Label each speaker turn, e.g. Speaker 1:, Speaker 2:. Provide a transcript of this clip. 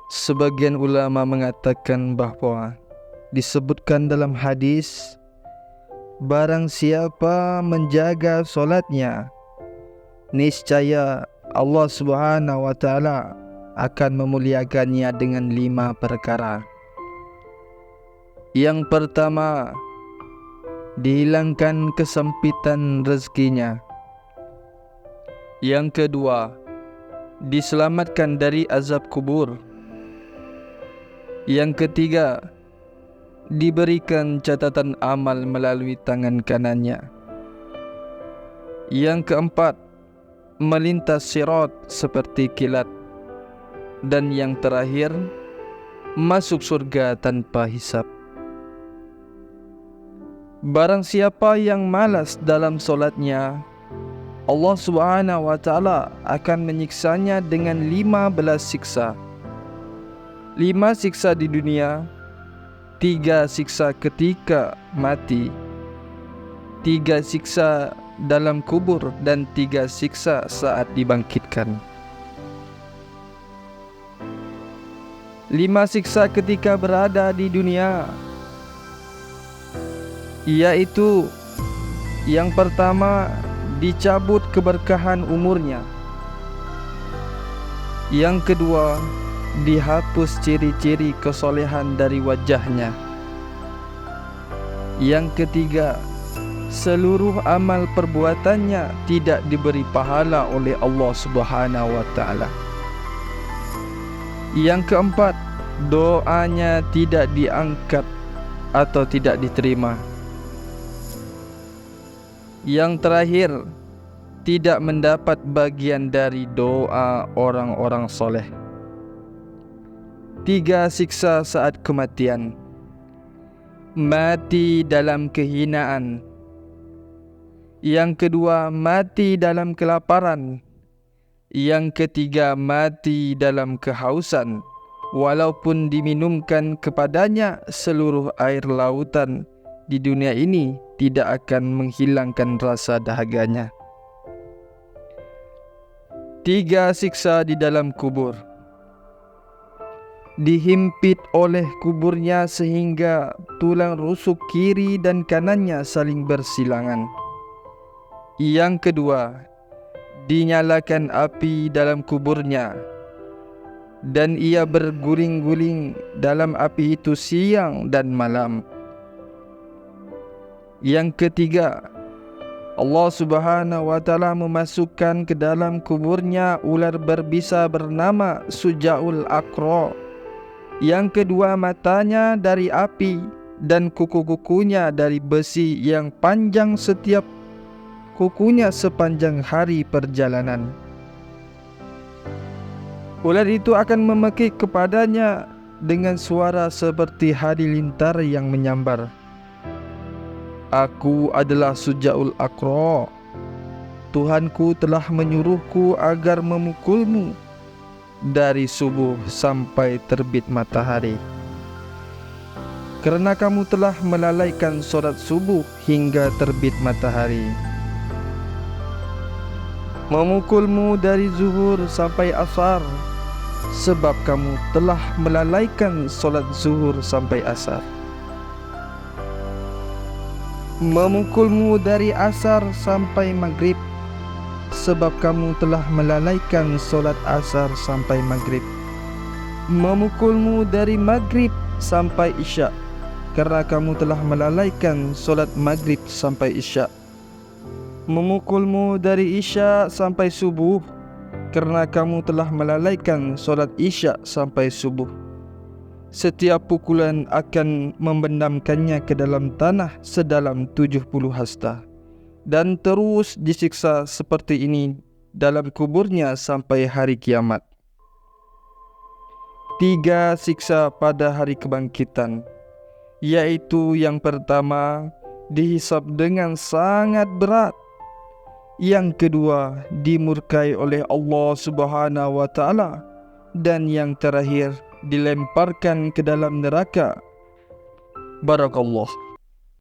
Speaker 1: Sebagian ulama mengatakan bahawa disebutkan dalam hadis, barang siapa menjaga solatnya, niscaya Allah Subhanahu wa taala akan memuliakannya dengan 5 perkara. Yang pertama, dihilangkan kesempitan rezekinya. Yang kedua, diselamatkan dari azab kubur. Yang ketiga, diberikan catatan amal melalui tangan kanannya. Yang keempat, melintas sirat seperti kilat. Dan yang terakhir, masuk surga tanpa hisab. Barang siapa yang malas dalam solatnya, Allah Subhanahu wa taala akan menyiksanya dengan 15 siksa. 5 siksa di dunia, 3 siksa ketika mati, 3 siksa dalam kubur, dan 3 siksa saat dibangkitkan. 5 siksa ketika berada di dunia, yaitu yang pertama, dicabut keberkahan umurnya. Yang kedua, dihapus ciri-ciri kesolehan dari wajahnya. Yang ketiga, seluruh amal perbuatannya tidak diberi pahala oleh Allah Subhanahu wa taala. Yang keempat, doanya tidak diangkat atau tidak diterima. Yang terakhir, tidak mendapat bagian dari doa orang-orang soleh. 3 siksa saat kematian. Mati dalam kehinaan. Yang kedua, mati dalam kelaparan. Yang ketiga, mati dalam kehausan, walaupun diminumkan kepadanya seluruh air lautan di dunia ini, tidak akan menghilangkan rasa dahaganya. 3 siksa di dalam kubur. Dihimpit oleh kuburnya sehingga tulang rusuk kiri dan kanannya saling bersilangan. Yang kedua, dinyalakan api dalam kuburnya, dan ia berguling-guling dalam api itu siang dan malam. Yang ketiga, Allah Subhanahu wa taala memasukkan ke dalam kuburnya ular berbisa bernama Sujaul Aqra. Yang kedua, matanya dari api dan kuku-kukunya dari besi yang panjang, setiap kukunya sepanjang hari perjalanan. Ular itu akan memekik kepadanya dengan suara seperti halilintar yang menyambar. Aku adalah Sujaul Aqra. Tuhanku telah menyuruhku agar memukulmu dari subuh sampai terbit matahari, kerana kamu telah melalaikan solat subuh hingga terbit matahari. Memukulmu dari zuhur sampai asar, sebab kamu telah melalaikan solat zuhur sampai asar. Memukulmu dari asar sampai maghrib, sebab kamu telah melalaikan solat asar sampai maghrib. Memukulmu dari maghrib sampai isya, kerana kamu telah melalaikan solat maghrib sampai isya. Memukulmu dari isya sampai subuh, kerana kamu telah melalaikan solat isya sampai subuh. Setiap pukulan akan membendamkannya ke dalam tanah sedalam 70 hasta, dan terus disiksa seperti ini dalam kuburnya sampai hari kiamat. 3 siksa pada hari kebangkitan, yaitu yang pertama, dihisab dengan sangat berat. Yang kedua, dimurkai oleh Allah Subhanahu wa taala, dan yang terakhir, dilemparkan ke dalam neraka. Barakallah.